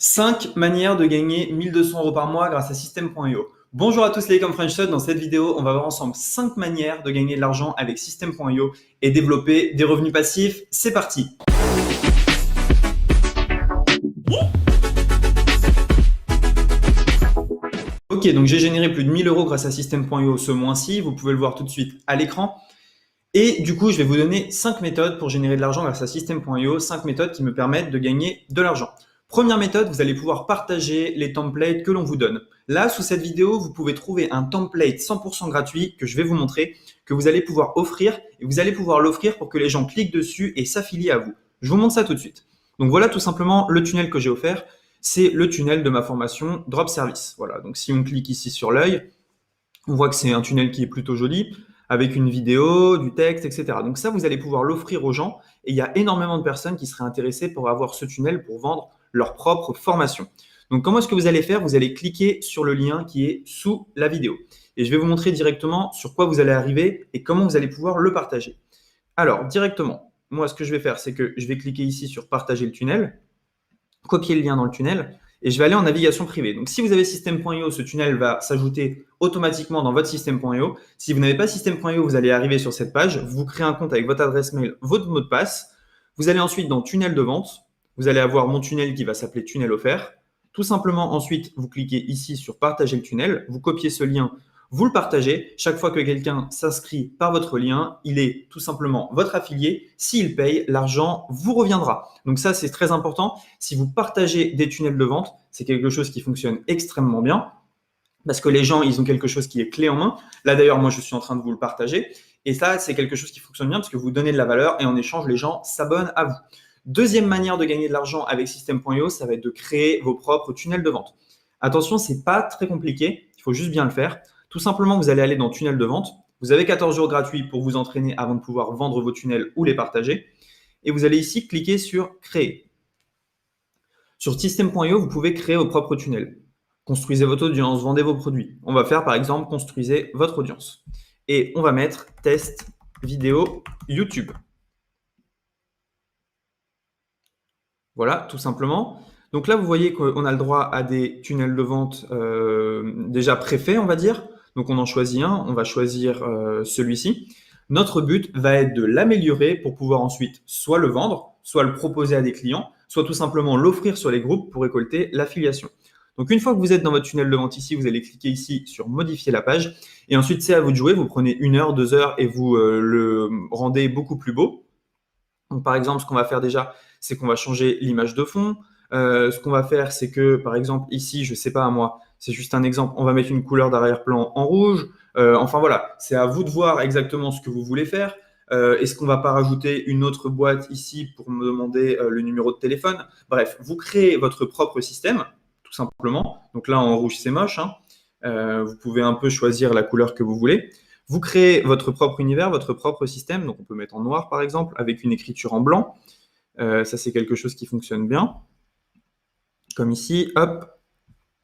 5 manières de gagner 1200 € par mois grâce à System.io. Bonjour à tous les comme French Shot. Dans cette vidéo, on va voir ensemble 5 manières de gagner de l'argent avec System.io et développer des revenus passifs. C'est parti. Ok, donc j'ai généré plus de 1000 € grâce à System.io ce mois-ci. Vous pouvez le voir tout de suite à l'écran. Et du coup, je vais vous donner 5 méthodes pour générer de l'argent grâce à System.io, 5 méthodes qui me permettent de gagner de l'argent. Première méthode, vous allez pouvoir partager les templates que l'on vous donne. Là, sous cette vidéo, vous pouvez trouver un template 100% gratuit que je vais vous montrer, que vous allez pouvoir offrir, et vous allez pouvoir l'offrir pour que les gens cliquent dessus et s'affilient à vous. Je vous montre ça tout de suite. Donc voilà tout simplement le tunnel que j'ai offert. C'est le tunnel de ma formation Drop Service. Voilà, donc si on clique ici sur l'œil, on voit que c'est un tunnel qui est plutôt joli, avec une vidéo, du texte, etc. Donc ça, vous allez pouvoir l'offrir aux gens, et il y a énormément de personnes qui seraient intéressées pour avoir ce tunnel pour vendre leur propre formation. Donc comment est-ce que vous allez faire? Vous allez cliquer sur le lien qui est sous la vidéo. Et je vais vous montrer directement sur quoi vous allez arriver et comment vous allez pouvoir le partager. Alors, directement, moi, ce que je vais faire, c'est que je vais cliquer ici sur partager le tunnel, copier le lien dans le tunnel, et je vais aller en navigation privée. Donc, si vous avez System.io, ce tunnel va s'ajouter automatiquement dans votre System.io. Si vous n'avez pas System.io, vous allez arriver sur cette page, vous créez un compte avec votre adresse mail, votre mot de passe. Vous allez ensuite dans tunnel de vente. Vous allez avoir mon tunnel qui va s'appeler tunnel offert. Tout simplement, ensuite, vous cliquez ici sur partager le tunnel. Vous copiez ce lien, vous le partagez. Chaque fois que quelqu'un s'inscrit par votre lien, il est tout simplement votre affilié. S'il paye, l'argent vous reviendra. Donc ça, c'est très important. Si vous partagez des tunnels de vente, c'est quelque chose qui fonctionne extrêmement bien parce que les gens, ils ont quelque chose qui est clé en main. Là, d'ailleurs, moi, je suis en train de vous le partager. Et ça, c'est quelque chose qui fonctionne bien parce que vous donnez de la valeur et en échange, les gens s'abonnent à vous. Deuxième manière de gagner de l'argent avec System.io, ça va être de créer vos propres tunnels de vente. Attention, c'est pas très compliqué, il faut juste bien le faire. Tout simplement, vous allez aller dans tunnel de vente. Vous avez 14 jours gratuits pour vous entraîner avant de pouvoir vendre vos tunnels ou les partager. Et vous allez ici cliquer sur créer. Sur System.io, vous pouvez créer vos propres tunnels. Construisez votre audience, vendez vos produits. On va faire par exemple, construisez votre audience. Et on va mettre test vidéo YouTube. Voilà, tout simplement. Donc là, vous voyez qu'on a le droit à des tunnels de vente déjà préfaits, on va dire. Donc on en choisit un, on va choisir celui-ci. Notre but va être de l'améliorer pour pouvoir ensuite soit le vendre, soit le proposer à des clients, soit tout simplement l'offrir sur les groupes pour récolter l'affiliation. Donc une fois que vous êtes dans votre tunnel de vente ici, vous allez cliquer ici sur modifier la page. Et ensuite, c'est à vous de jouer. Vous prenez 1 heure, 2 heures et vous le rendez beaucoup plus beau. Donc par exemple, ce qu'on va faire déjà, c'est qu'on va changer l'image de fond. Ce qu'on va faire, c'est que, par exemple, ici, je ne sais pas moi, c'est juste un exemple, on va mettre une couleur d'arrière-plan en rouge. Enfin voilà, c'est à vous de voir exactement ce que vous voulez faire. Est-ce qu'on ne va pas rajouter une autre boîte ici pour me demander le numéro de téléphone? Bref, vous créez votre propre système, tout simplement. Donc là, en rouge, c'est moche, hein. Vous pouvez un peu choisir la couleur que vous voulez. Vous créez votre propre univers, votre propre système. Donc, on peut mettre en noir, par exemple, avec une écriture en blanc. Ça, c'est quelque chose qui fonctionne bien. Comme ici, hop.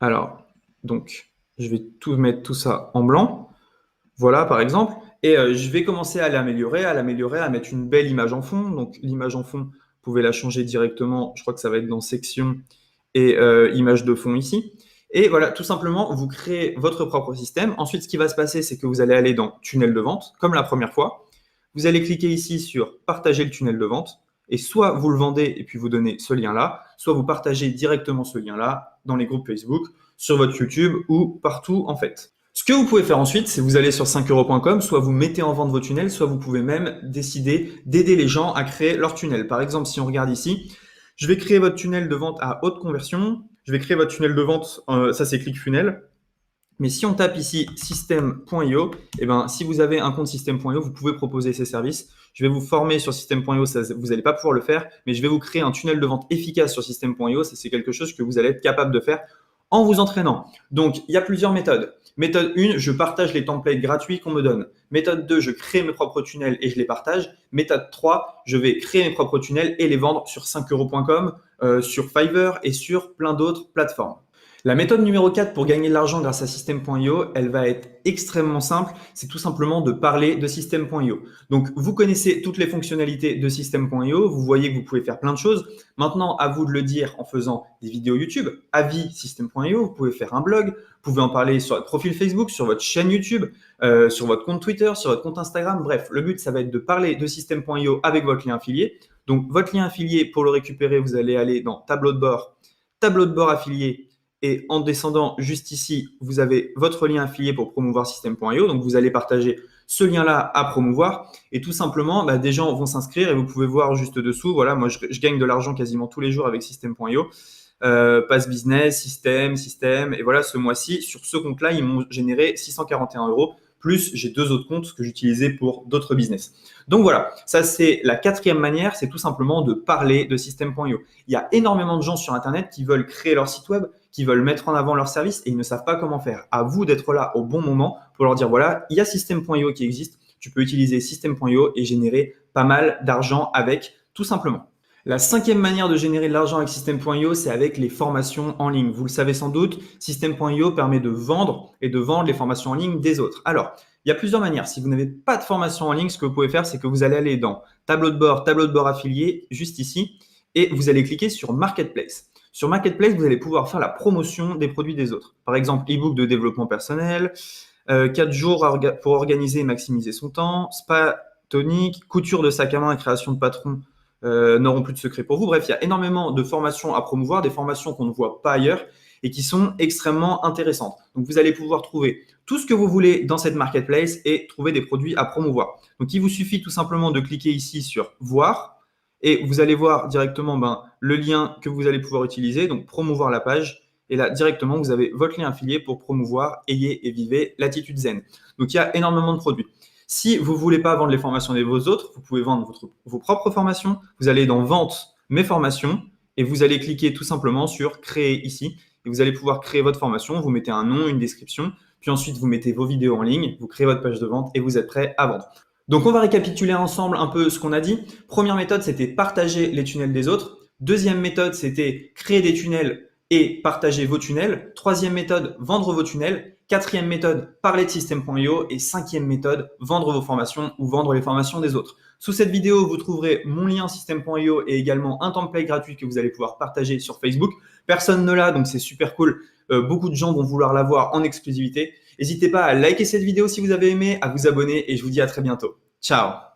Alors, donc, je vais mettre tout ça en blanc. Voilà, par exemple. Et je vais commencer à l'améliorer, à mettre une belle image en fond. Donc, l'image en fond, vous pouvez la changer directement. Je crois que ça va être dans section et image de fond ici. Et voilà, tout simplement, vous créez votre propre système. Ensuite, ce qui va se passer, c'est que vous allez aller dans tunnel de vente, comme la première fois. Vous allez cliquer ici sur partager le tunnel de vente. Et soit vous le vendez et puis vous donnez ce lien-là, soit vous partagez directement ce lien-là dans les groupes Facebook, sur votre YouTube ou partout en fait. Ce que vous pouvez faire ensuite, c'est vous allez sur 5euros.com, soit vous mettez en vente vos tunnels, soit vous pouvez même décider d'aider les gens à créer leur tunnel. Par exemple, si on regarde ici, je vais créer votre tunnel de vente à haute conversion. Je vais créer votre tunnel de vente, ça c'est ClickFunnels. Mais si on tape ici System.io, eh ben, si vous avez un compte System.io, vous pouvez proposer ces services. Je vais vous former sur System.io, vous n'allez pas pouvoir le faire, mais je vais vous créer un tunnel de vente efficace sur System.io. C'est quelque chose que vous allez être capable de faire en vous entraînant. Donc, il y a plusieurs méthodes. Méthode 1, je partage les templates gratuits qu'on me donne. Méthode 2, je crée mes propres tunnels et je les partage. Méthode 3, je vais créer mes propres tunnels et les vendre sur 5euros.com, sur Fiverr et sur plein d'autres plateformes. La méthode numéro 4 pour gagner de l'argent grâce à System.io, elle va être extrêmement simple. C'est tout simplement de parler de System.io. Donc, vous connaissez toutes les fonctionnalités de System.io. Vous voyez que vous pouvez faire plein de choses. Maintenant, à vous de le dire en faisant des vidéos YouTube. Avis System.io, vous pouvez faire un blog. Vous pouvez en parler sur votre profil Facebook, sur votre chaîne YouTube, sur votre compte Twitter, sur votre compte Instagram. Bref, le but, ça va être de parler de System.io avec votre lien affilié. Donc, votre lien affilié, pour le récupérer, vous allez aller dans tableau de bord affilié. Et en descendant juste ici, vous avez votre lien affilié pour promouvoir System.io. Donc, vous allez partager ce lien-là à promouvoir. Et tout simplement, des gens vont s'inscrire et vous pouvez voir juste dessous. Voilà, moi, je gagne de l'argent quasiment tous les jours avec System.io. Pass Business, System. Et voilà, ce mois-ci, sur ce compte-là, ils m'ont généré 641 €. Plus, j'ai 2 autres comptes que j'utilisais pour d'autres business. Donc voilà, ça c'est la 4e manière, c'est tout simplement de parler de System.io. Il y a énormément de gens sur Internet qui veulent créer leur site web, qui veulent mettre en avant leur service et ils ne savent pas comment faire. À vous d'être là au bon moment pour leur dire voilà, il y a System.io qui existe, tu peux utiliser System.io et générer pas mal d'argent avec, tout simplement. La 5e manière de générer de l'argent avec System.io, c'est avec les formations en ligne. Vous le savez sans doute, System.io permet de vendre et de vendre les formations en ligne des autres. Alors, il y a plusieurs manières. Si vous n'avez pas de formation en ligne, ce que vous pouvez faire, c'est que vous allez aller dans tableau de bord affilié, juste ici, et vous allez cliquer sur Marketplace. Sur Marketplace, vous allez pouvoir faire la promotion des produits des autres. Par exemple, e-book de développement personnel, 4 jours pour organiser et maximiser son temps, spa tonique, couture de sac à main et création de patron n'auront plus de secret pour vous. Bref, il y a énormément de formations à promouvoir, des formations qu'on ne voit pas ailleurs et qui sont extrêmement intéressantes. Donc, vous allez pouvoir trouver tout ce que vous voulez dans cette marketplace et trouver des produits à promouvoir. Donc, il vous suffit tout simplement de cliquer ici sur « Voir » et vous allez voir directement le lien que vous allez pouvoir utiliser, donc promouvoir la page. Et là, directement, vous avez votre lien affilié pour promouvoir, ayez et vivez l'attitude zen. Donc, il y a énormément de produits. Si vous ne voulez pas vendre les formations des vos autres, vous pouvez vendre vos propres formations. Vous allez dans Vente, mes formations, et vous allez cliquer tout simplement sur Créer ici. Et vous allez pouvoir créer votre formation. Vous mettez un nom, une description, puis ensuite vous mettez vos vidéos en ligne, vous créez votre page de vente et vous êtes prêt à vendre. Donc, on va récapituler ensemble un peu ce qu'on a dit. Première méthode, c'était partager les tunnels des autres. Deuxième méthode, c'était créer des tunnels et partager vos tunnels. Troisième méthode, vendre vos tunnels. Quatrième méthode, parler de System.io. Et 5e méthode, vendre vos formations ou vendre les formations des autres. Sous cette vidéo, vous trouverez mon lien System.io et également un template gratuit que vous allez pouvoir partager sur Facebook. Personne ne l'a, donc c'est super cool. Beaucoup de gens vont vouloir l'avoir en exclusivité. N'hésitez pas à liker cette vidéo si vous avez aimé, à vous abonner et je vous dis à très bientôt. Ciao!